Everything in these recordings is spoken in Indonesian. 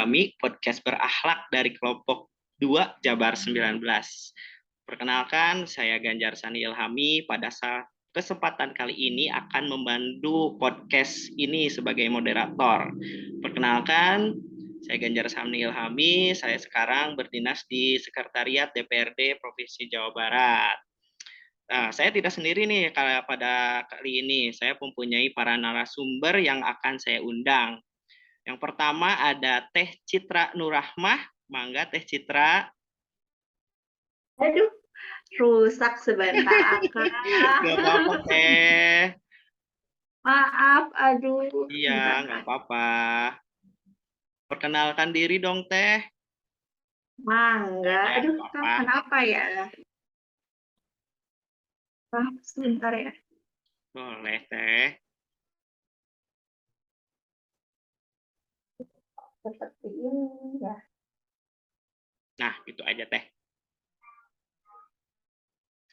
Ilhami, podcast berakhlak dari kelompok 2 Jabar 19. Perkenalkan, saya Ganjar Sani Ilhami. Pada kesempatan kali ini akan membantu podcast ini sebagai moderator. Perkenalkan, saya Ganjar Sani Ilhami. Saya sekarang berdinas di Sekretariat DPRD Provinsi Jawa Barat. Nah, saya tidak sendiri nih pada kali ini. Saya mempunyai para narasumber yang akan saya undang. Yang pertama ada Teh Citra Nurrahmah. Mangga Teh Citra. Aduh, rusak sebentar, Kak. Gak apa-apa, Teh. Maaf, aduh. Iya, nggak apa-apa. Perkenalkan diri dong, Teh. Mangga. Ya, Aduh, nggak Kak, apa-apa. kenapa ya? Sebentar ya. Boleh, Teh. Seperti ini ya. Nah, itu aja, Teh.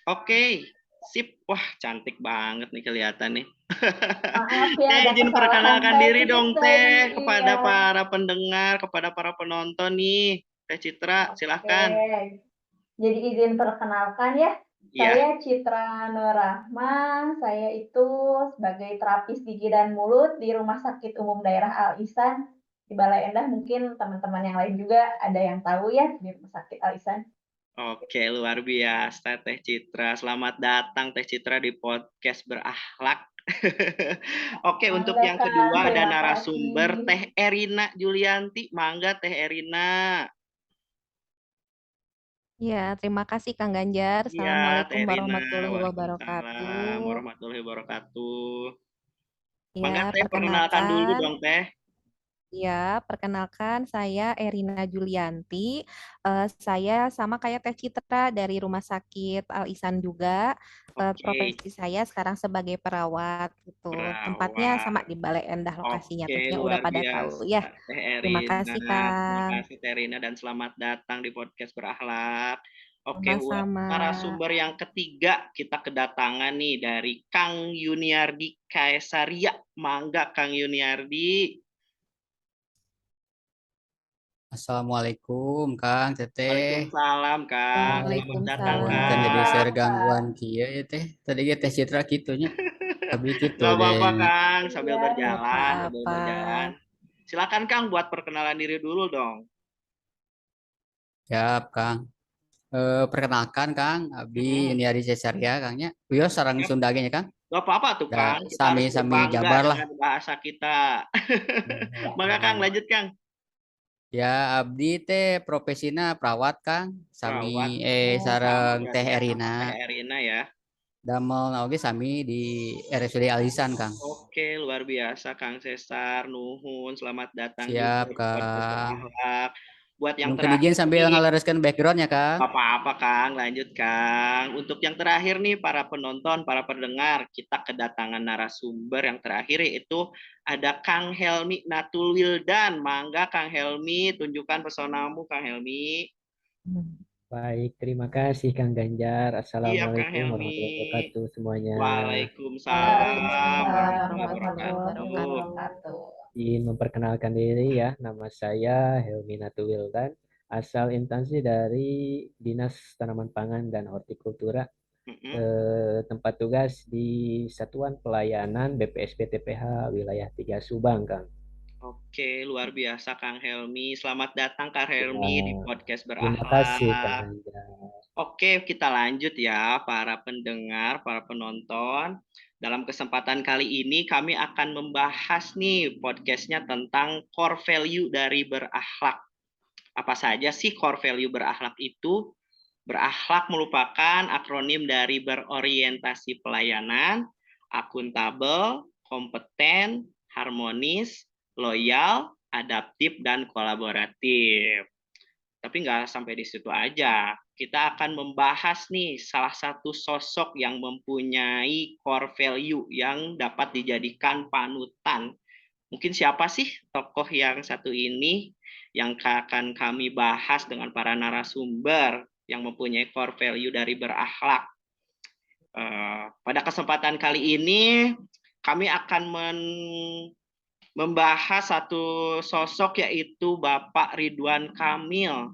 Oke, sip. Wah, cantik banget nih kelihatan nih. Maaf ya, Teh, ada izin kesalahan perkenalkan diri teknis dong, tadi. Teh, kepada Iya. para pendengar, kepada para penonton nih. Teh Citra, silahkan. Oke. Jadi izin perkenalkan ya. Iya. Saya Citra Nurrahma. Saya itu sebagai terapis gigi dan mulut di Rumah Sakit Umum Daerah Al Ihsan di Balai Endah. Mungkin teman-teman yang lain juga ada yang tahu ya di Rumah Sakit Al Ihsan. Oke, luar biasa Teh Citra. Selamat datang Teh Citra di podcast berakhlak. Oke, untuk Halo yang Kang, kedua ada terima narasumber kasih. Teh Erina Julianti. Mangga Teh Erina. Ya, terima kasih Kang Ganjar. Iya, Teh Assalamualaikum Erina. warahmatullahi Waalaikumsalam wabarakatuh. warahmatullahi wabarakatuh. Mangga Ya, Teh, perkenalkan dulu perkenalkan. dong Teh. Ya, perkenalkan saya Erina Julianti. Saya sama kayak Teh Citra dari Rumah Sakit Al Ihsan juga. Oke, Profesi saya sekarang sebagai perawat gitu. Tempatnya sama perawat. di Balai Endah lokasinya. Oke, Tentunya udah luar pada tahu biasa ya. Teh Terima Erina. kasih Terima Kang. kasih Teh Erina dan selamat datang di podcast berakhlak. Oke, buat Sama-sama. narasumber yang ketiga kita kedatangan nih dari Kang Yuniardi Kaesaria. Mangga Kang Yuniardi. Assalamualaikum Kang Teteh. Waalaikumsalam Kang. Selamat datang Punten Kang. jadi share Waalaikumsalam. gangguan kia ya Teh. Tadi ge Teh Citra kitunya. Tapi gitu Gak apa-apa deh. Kang, sambil Iya, Gak berjalan, sambil apa-apa. berjalan. Silakan Kang buat perkenalan diri dulu dong. Siap Kang. Perkenalkan Kang, Abdi Mm-mm. ini Adi Cesaria Kangnya. Kuyo sarang Yap. Sunda ge nya Kang. Gak apa-apa tuh Kang, kita harus Sami-sami berbangga Jabar lah. dengan bahasa kita. Maka Kang, Hmm. lanjut Kang. Ya Abdi teh profesina perawat Kang. Sami Perawat. Oh, sama sareng Teh berarti ya sama Erina. Teh Erina ya. Damel oge sami di RSUD Alisan Kang. Oke, luar biasa Kang Sesar, Nuhun, selamat datang juga Siap di podcast Kang. berakhlak. Buat yang Mungkin izin terakhir sambil nih, ngalereskeun background ya Kang. apa-apa Kang, lanjut Kang. Untuk yang terakhir nih, para penonton, para pendengar, kita kedatangan narasumber yang terakhir yaitu ada Kang Helmi Natul Wildan. Mangga Kang Helmi, tunjukkan pesonamu Kang Helmi. Baik, terima kasih Kang Ganjar. Iya Kang Assalamualaikum Helmi. warahmatullahi wabarakatuh semuanya. Waalaikumsalam Waalaikumsalam Waalaikumsalam warahmatullahi warahmatullahi warahmatullahi wabarakatuh. wabarakatuh. wabarakatuh. Izin memperkenalkan diri ya, nama saya Helmi Wildan, asal instansi dari Dinas Tanaman Pangan dan Hortikultura, Mm-mm. tempat tugas di Satuan Pelayanan BPSP TPH Wilayah 3 Subang, Kang. Oke, luar biasa Kang Helmi. Selamat datang Kang Helmi di Ya, podcast terima kasih Kang berakhlak. Ganjar. Oke, kita lanjut ya para pendengar, para penonton. Dalam kesempatan kali ini kami akan membahas nih podcastnya tentang core value dari berakhlak. Apa saja sih core value berakhlak itu? Berakhlak merupakan akronim dari berorientasi pelayanan, akuntabel, kompeten, harmonis, loyal, adaptif, dan kolaboratif. Tapi nggak sampai di situ aja. Kita akan membahas nih salah satu sosok yang mempunyai core value yang dapat dijadikan panutan. Mungkin siapa sih tokoh yang satu ini yang akan kami bahas dengan para narasumber yang mempunyai core value dari berakhlak. Pada kesempatan kali ini kami akan membahas satu sosok yaitu Bapak Ridwan Kamil.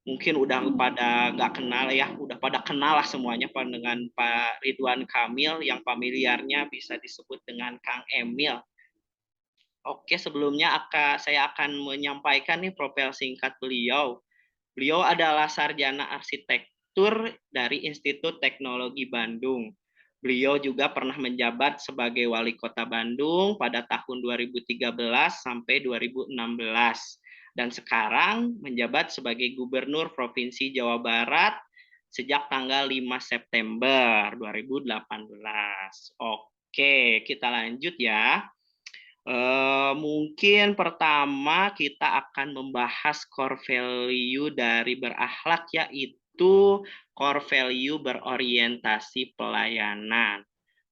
Mungkin udah pada nggak kenal ya, udah pada kenal lah semuanya dengan Pak Ridwan Kamil yang familiarnya bisa disebut dengan Kang Emil. Oke, sebelumnya saya akan menyampaikan nih profil singkat beliau. Beliau adalah sarjana arsitektur dari Institut Teknologi Bandung. Beliau juga pernah menjabat sebagai wali kota Bandung pada tahun 2013 sampai 2016. Dan sekarang menjabat sebagai gubernur Provinsi Jawa Barat sejak tanggal 5 September 2018. Oke, kita lanjut ya. Mungkin pertama kita akan membahas core value dari berakhlak, yaitu core value berorientasi pelayanan.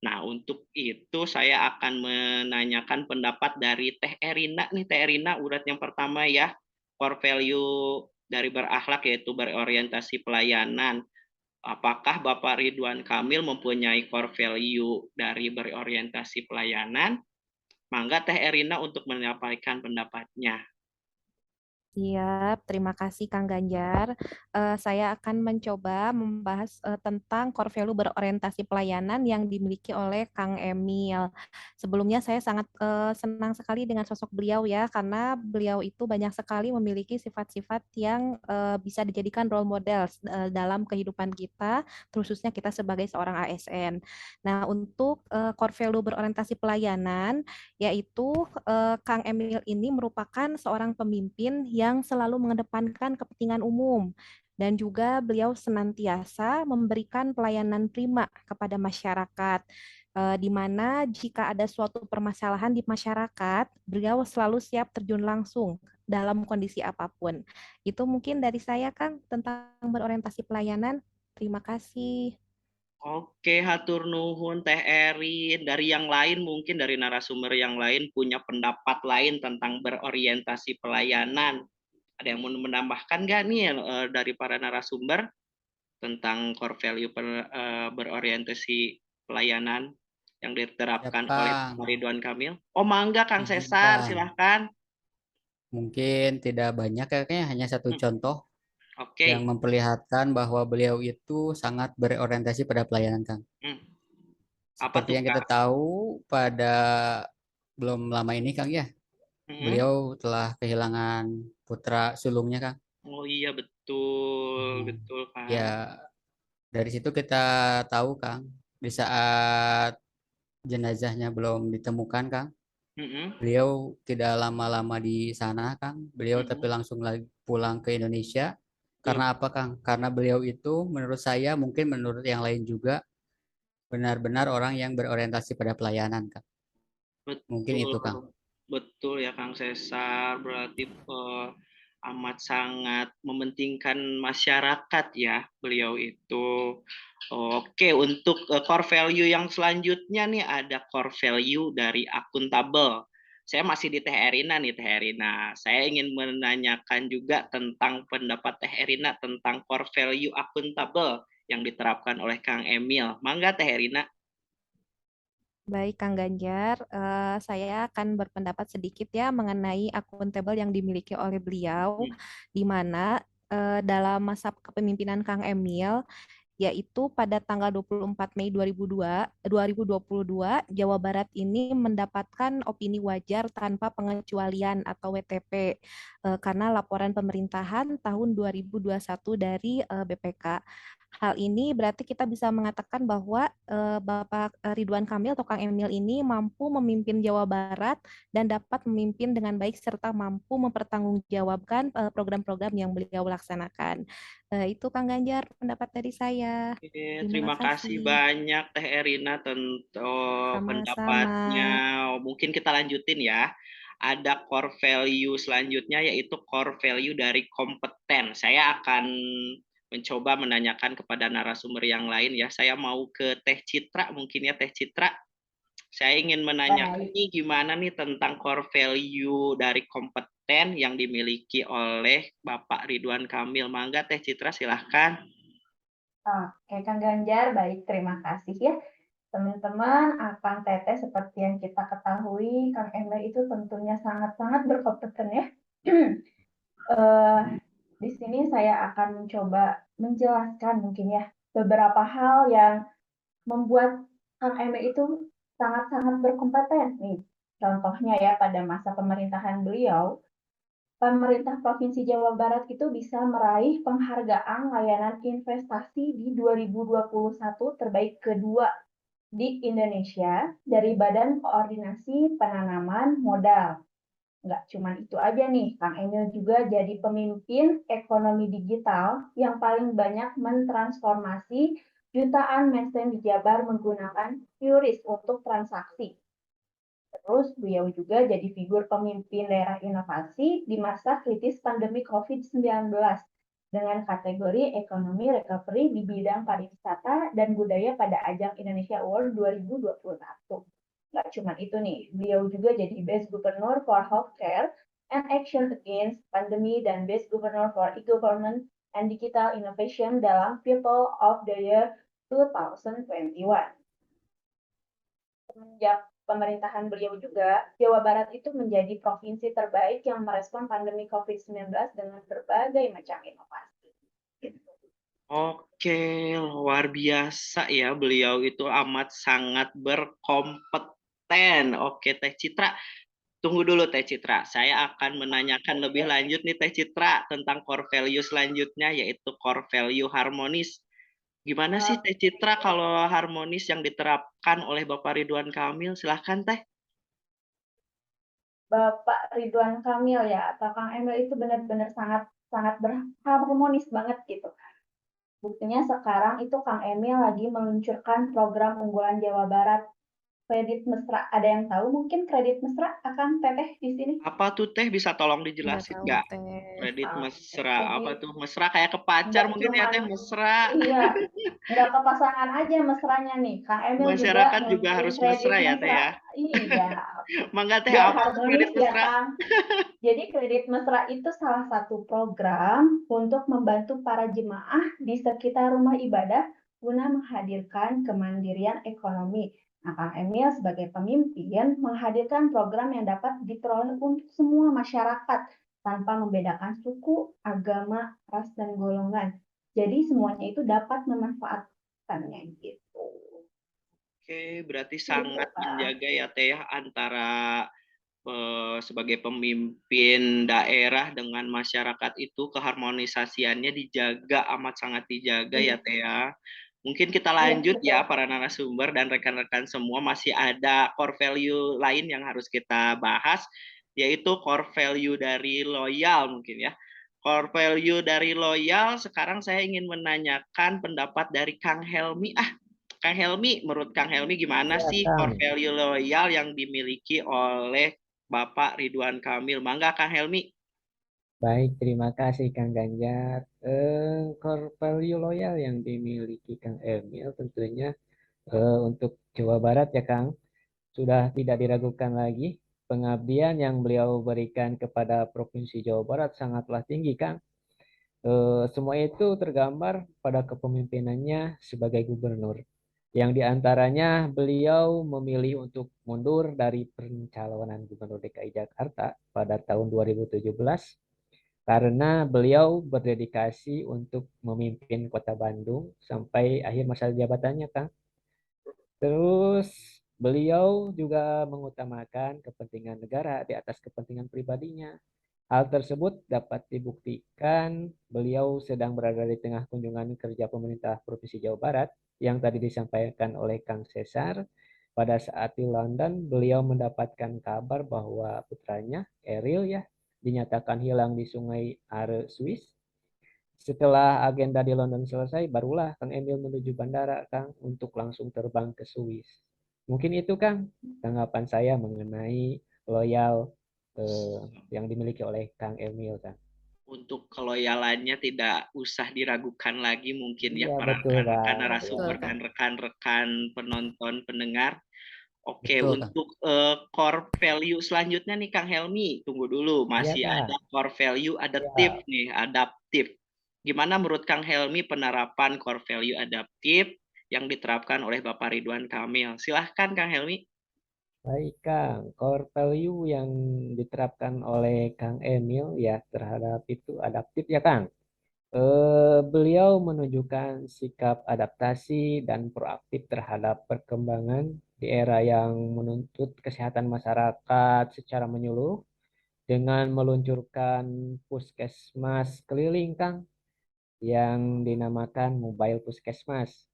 Nah, untuk itu saya akan menanyakan pendapat dari Teh Erina nih. Teh Erina, urat yang pertama ya, core value dari berakhlak yaitu berorientasi pelayanan. Apakah Bapak Ridwan Kamil mempunyai core value dari berorientasi pelayanan? Mangga Teh Erina untuk menyampaikan pendapatnya. Siap, terima kasih Kang Ganjar. Saya akan mencoba membahas tentang core value berorientasi pelayanan yang dimiliki oleh Kang Emil. Sebelumnya saya sangat senang sekali dengan sosok beliau ya, karena beliau itu banyak sekali memiliki sifat-sifat yang bisa dijadikan role model dalam kehidupan kita, khususnya kita sebagai seorang ASN. Nah, untuk core value berorientasi pelayanan, yaitu Kang Emil ini merupakan seorang pemimpin yang selalu mengedepankan kepentingan umum dan juga beliau senantiasa memberikan pelayanan prima kepada masyarakat. Di mana jika ada suatu permasalahan di masyarakat, beliau selalu siap terjun langsung dalam kondisi apapun. Itu mungkin dari saya, Kang, tentang berorientasi pelayanan. Terima kasih. Oke, hatur nuhun Teh Erin. Dari yang lain mungkin dari narasumber yang lain punya pendapat lain tentang berorientasi pelayanan. Ada yang mau menambahkan nggak nih dari para narasumber tentang core value berorientasi pelayanan yang Siap, diterapkan oleh Kang. Pak Ridwan Kamil? Oh, mangga Kang Izin, Sesar, Kang. silahkan. Mungkin tidak banyak, kayaknya hanya satu contoh yang Oke. memperlihatkan bahwa beliau itu sangat berorientasi pada pelayanan, Kang. Apa Seperti tuh yang kita Kang? tahu pada belum lama ini, Kang ya, beliau telah kehilangan putra sulungnya, Kang. Oh iya betul, betul Kang. Ya, dari situ kita tahu, Kang, di saat jenazahnya belum ditemukan, Kang, beliau tidak lama-lama di sana, Kang. Beliau tapi langsung lagi pulang ke Indonesia. Karena apa, Kang? Karena beliau itu menurut saya, mungkin menurut yang lain juga, benar-benar orang yang berorientasi pada pelayanan, Kang. Mungkin Betul, itu, Kang. betul ya Kang Sesar. Berarti amat sangat mementingkan masyarakat ya beliau itu. Oke, untuk core value yang selanjutnya nih ada core value dari akuntabel. Saya masih di Teh Erina nih, Teh Erina. Saya ingin menanyakan juga tentang pendapat Teh Erina tentang core value akuntabel yang diterapkan oleh Kang Emil. Mangga Teh Erina. Baik, Kang Ganjar, saya akan berpendapat sedikit ya mengenai akuntabel yang dimiliki oleh beliau, di mana dalam masa kepemimpinan Kang Emil, yaitu pada tanggal 24 Mei 2022, Jawa Barat ini mendapatkan opini wajar tanpa pengecualian atau WTP karena laporan pemerintahan tahun 2021 dari BPK. Hal ini berarti kita bisa mengatakan bahwa Bapak Ridwan Kamil atau Kang Emil ini mampu memimpin Jawa Barat dan dapat memimpin dengan baik serta mampu mempertanggungjawabkan program-program yang beliau laksanakan. Itu Kang Ganjar pendapat dari saya. Terima Terima kasih kasih. banyak Teh Erina tentang Sama-sama. pendapatnya. Mungkin kita lanjutin ya. Ada core value selanjutnya yaitu core value dari kompeten. Saya akan mencoba menanyakan kepada narasumber yang lain ya. Saya mau ke Teh Citra mungkin ya Teh Citra. Saya ingin menanyakan Baik. nih gimana nih tentang core value dari kompeten yang dimiliki oleh Bapak Ridwan Kamil. Mangga Teh Citra silahkan. Oke, Kang Ganjar, baik, terima kasih ya. Teman-teman, Akang Teteh seperti yang kita ketahui, Kang Emil itu tentunya sangat-sangat berkompeten ya. Di sini saya akan mencoba menjelaskan mungkin ya beberapa hal yang membuat Kang Emil itu sangat-sangat berkompeten nih. Contohnya ya pada masa pemerintahan beliau, pemerintah Provinsi Jawa Barat itu bisa meraih penghargaan layanan investasi di 2021 terbaik kedua di Indonesia dari Badan Koordinasi Penanaman Modal. Nggak cuma itu aja nih, Kang Emil juga jadi pemimpin ekonomi digital yang paling banyak mentransformasi jutaan mesin di Jabar menggunakan QRIS untuk transaksi. Terus beliau juga jadi figur pemimpin daerah inovasi di masa kritis pandemi COVID-19 dengan kategori ekonomi recovery di bidang pariwisata dan budaya pada ajang Indonesia Award 2021. Nggak cuma itu nih, beliau juga jadi Best Governor for Healthcare and Action Against Pandemic dan Best Governor for E-Government and Digital Innovation dalam People of the Year 2021. Semenjak pemerintahan beliau juga, Jawa Barat itu menjadi provinsi terbaik yang merespon pandemi COVID-19 dengan berbagai macam inovasi. Oke, luar biasa ya, beliau itu amat sangat berkompeten. Oke, Teh Citra, tunggu dulu Teh Citra. Saya akan menanyakan lebih lanjut nih Teh Citra tentang core value selanjutnya, yaitu core value harmonis. Gimana sih Teh Citra kalau harmonis yang diterapkan oleh Bapak Ridwan Kamil? Silahkan Teh. Bapak Ridwan Kamil ya, atau Kang Emil itu benar-benar sangat berharmonis banget gitu. Buktinya sekarang itu Kang Emil lagi meluncurkan program unggulan Jawa Barat, Kredit Mesra. Ada yang tahu mungkin Kredit Mesra, Akang Teteh di sini? Apa tuh Teh, bisa tolong Nggak dijelasin tahu nggak? Teh. Kredit Oke, mesra, apa jadi tuh? Mesra kayak ke pacar nggak mungkin ya cuman Teh, mesra. iya, nggak ke pasangan aja mesranya nih. Kang Emil juga Masyarakat juga ngeluncurin harus Kredit mesra ya Teh Mesra. ya. Iya, Mangga Teh, biar apa tuh kredit harmonis ya mesra? Kang. Jadi Kredit Mesra itu salah satu program untuk membantu para jemaah di sekitar rumah ibadah guna menghadirkan kemandirian ekonomi. Nah, Kang Emil sebagai pemimpin menghadirkan program yang dapat diperoleh untuk semua masyarakat tanpa membedakan suku, agama, ras, dan golongan. Jadi semuanya itu dapat memanfaatkannya gitu. Oke, berarti Gitu, sangat Kak. menjaga ya Teh ya, antara sebagai pemimpin daerah dengan masyarakat itu keharmonisasiannya dijaga, amat sangat dijaga ya Teh ya. Mungkin kita Iya, lanjut betul. ya para narasumber dan rekan-rekan semua, masih ada core value lain yang harus kita bahas, yaitu core value dari loyal mungkin ya. Core value dari loyal, sekarang saya ingin menanyakan pendapat dari Kang Helmi. Kang Helmi, menurut Kang Helmi gimana Ya, sih core Kang. value loyal yang dimiliki oleh Bapak Ridwan Kamil? Mangga Kang Helmi. Baik, terima kasih Kang Ganjar. Core value loyal yang dimiliki Kang Emil tentunya untuk Jawa Barat ya Kang, sudah tidak diragukan lagi. Pengabdian yang beliau berikan kepada Provinsi Jawa Barat sangatlah tinggi Kang. Semua itu tergambar pada kepemimpinannya sebagai gubernur. Yang diantaranya beliau memilih untuk mundur dari pencalonan Gubernur DKI Jakarta pada tahun 2017 karena beliau berdedikasi untuk memimpin Kota Bandung sampai akhir masa jabatannya, Kang. Terus beliau juga mengutamakan kepentingan negara di atas kepentingan pribadinya. Hal tersebut dapat dibuktikan beliau sedang berada di tengah kunjungan kerja pemerintah Provinsi Jawa Barat yang tadi disampaikan oleh Kang Cesar. Pada saat di London, beliau mendapatkan kabar bahwa putranya, Eril ya, dinyatakan hilang di Sungai Are, Swiss. Setelah agenda di London selesai, barulah Kang Emil menuju bandara, Kang, untuk langsung terbang ke Swiss. Mungkin itu, Kang, tanggapan saya mengenai loyal yang dimiliki oleh Kang Emil, Kang. Untuk keloyalannya tidak usah diragukan lagi mungkin ya Iya, para betul, rekan-rekan Kang. Betul, narasumber Kang. dan rekan-rekan penonton pendengar. Oke, Betul, Kang. untuk core value selanjutnya nih Kang Helmi, tunggu dulu, Iya, masih Kang. ada core value adaptif Iya. nih, adaptif. Gimana menurut Kang Helmi penerapan core value adaptif yang diterapkan oleh Bapak Ridwan Kamil. Silahkan Kang Helmi. Baik, Kang. Core value yang diterapkan oleh Kang Emil ya terhadap itu adaptif ya, Kang. Beliau menunjukkan sikap adaptasi dan proaktif terhadap perkembangan di era yang menuntut kesehatan masyarakat secara menyeluruh dengan meluncurkan puskesmas keliling, Kang, yang dinamakan Mobile Puskesmas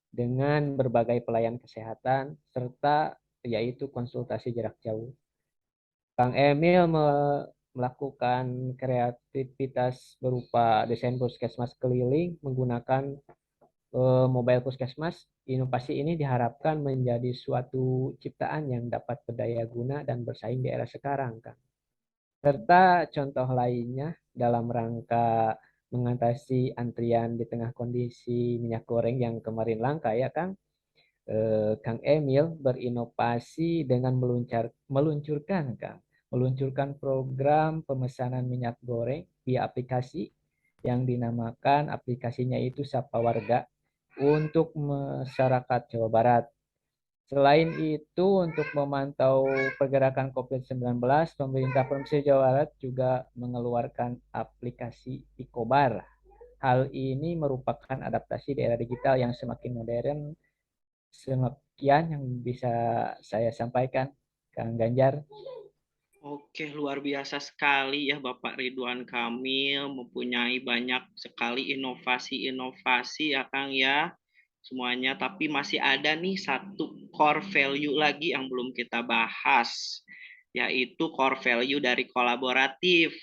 dengan berbagai pelayan kesehatan serta yaitu konsultasi jarak jauh. Kang Emil melakukan kreativitas berupa desain puskesmas keliling menggunakan mobile puskesmas. Inovasi ini diharapkan menjadi suatu ciptaan yang dapat berdaya guna dan bersaing di era sekarang, Kang. Serta contoh lainnya dalam rangka mengatasi antrian di tengah kondisi minyak goreng yang kemarin langka ya, Kang. Kang Emil berinovasi dengan meluncurkan Kang, meluncurkan program pemesanan minyak goreng via aplikasi yang dinamakan aplikasinya itu Sapa Warga untuk masyarakat Jawa Barat. Selain itu, untuk memantau pergerakan COVID-19, pemerintah Provinsi Jawa Barat juga mengeluarkan aplikasi Ikobar. Hal ini merupakan adaptasi di era digital yang semakin modern. Sekian yang bisa saya sampaikan, Kang Ganjar. Oke, luar biasa sekali ya Bapak Ridwan Kamil, mempunyai banyak sekali inovasi-inovasi ya Kang ya semuanya, tapi masih ada nih satu core value lagi yang belum kita bahas, yaitu core value dari kolaboratif.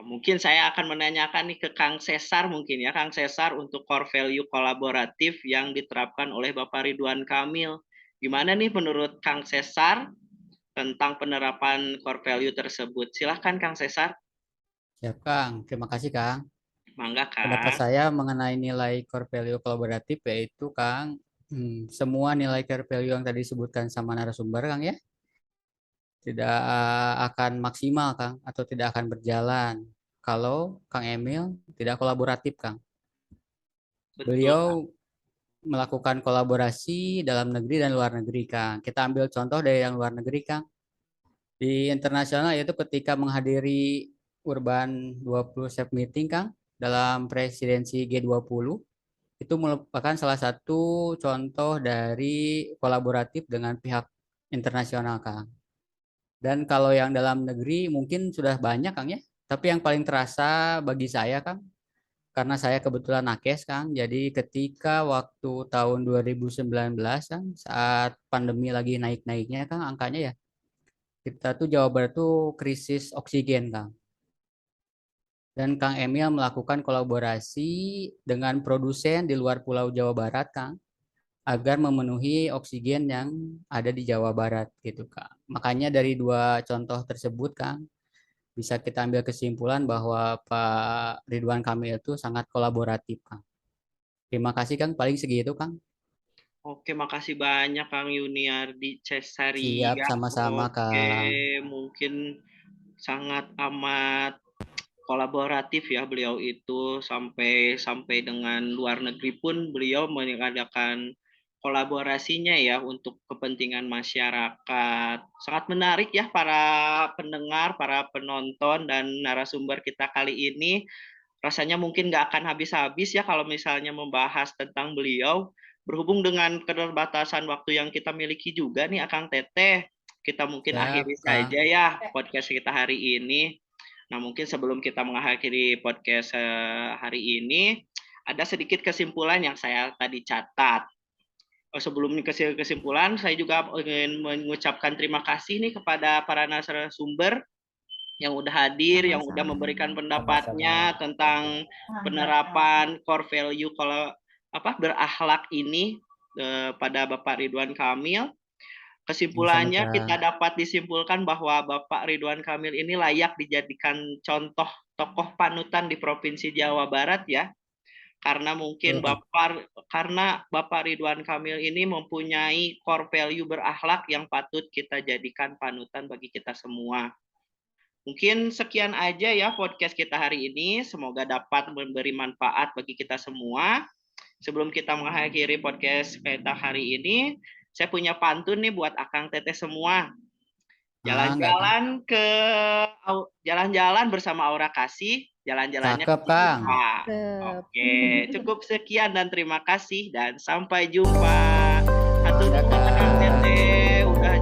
Mungkin saya akan menanyakan nih ke Kang Sesar mungkin ya, Kang Sesar, untuk core value kolaboratif yang diterapkan oleh Bapak Ridwan Kamil. Gimana nih menurut Kang Sesar tentang penerapan core value tersebut? Silahkan Kang Sesar. Siap, Kang. Terima kasih, Kang. Mangga Pendapat Kang. saya mengenai nilai core value kolaboratif yaitu, Kang, semua nilai core value yang tadi disebutkan sama narasumber, Kang ya, tidak akan maksimal, Kang, atau tidak akan berjalan kalau Kang Emil tidak kolaboratif, Kang. Betul Kang. Beliau melakukan kolaborasi dalam negeri dan luar negeri, Kang. Kita ambil contoh dari yang luar negeri, Kang. Di internasional yaitu ketika menghadiri Urban 20 Chef Meeting, Kang, dalam presidensi G20, itu merupakan salah satu contoh dari kolaboratif dengan pihak internasional, Kang. Dan kalau yang dalam negeri mungkin sudah banyak, Kang ya. Tapi yang paling terasa bagi saya, Kang, karena saya kebetulan nakes, Kang. Jadi ketika waktu tahun 2019, Kang, saat pandemi lagi naik-naiknya, Kang, angkanya ya, kita tuh Jawa Barat tuh krisis oksigen, Kang. Dan Kang Emil melakukan kolaborasi dengan produsen di luar Pulau Jawa Barat, Kang, agar memenuhi oksigen yang ada di Jawa Barat gitu, Kang. Makanya dari dua contoh tersebut, Kang, bisa kita ambil kesimpulan bahwa Pak Ridwan Kamil itu sangat kolaboratif, Kang. Terima kasih, Kang. Paling segitu, Kang. Oke, makasih banyak Kang Yuniardi Siap, Cesaria. sama-sama, Oke, Kang. mungkin sangat amat kolaboratif ya beliau itu, sampai dengan luar negeri pun beliau mengadakan kolaborasinya ya untuk kepentingan masyarakat. Sangat menarik ya para pendengar, para penonton dan narasumber kita kali ini. Rasanya mungkin nggak akan habis-habis ya kalau misalnya membahas tentang beliau. Berhubung dengan keterbatasan waktu yang kita miliki juga nih Akang Teteh, kita mungkin Siap, akhiri Kang. saja ya podcast kita hari ini. Nah, mungkin sebelum kita mengakhiri podcast hari ini, ada sedikit kesimpulan yang saya tadi catat. Sebelum kesimpulan, saya juga ingin mengucapkan terima kasih nih kepada para narasumber yang udah hadir, yang udah Sama-sama. memberikan Sama-sama. pendapatnya tentang penerapan core value kalau berakhlak ini pada Bapak Ridwan Kamil. Sama-sama, Kesimpulannya Kang. kita dapat disimpulkan bahwa Bapak Ridwan Kamil ini layak dijadikan contoh tokoh panutan di Provinsi Jawa Barat ya. Karena mungkin Betul, Kang. Bapak Ridwan Kamil ini mempunyai core value berakhlak yang patut kita jadikan panutan bagi kita semua. Mungkin sekian aja ya podcast kita hari ini. Semoga dapat memberi manfaat bagi kita semua. sebelum kita mengakhiri podcast kita hari ini, saya punya pantun nih buat Akang Teteh semua. Jalan-jalan bersama Aura Kasih, jalan-jalannya Cakep, Kang. Oke, cukup sekian dan terima kasih dan sampai jumpa. Hatur nuhun Akang Teteh udah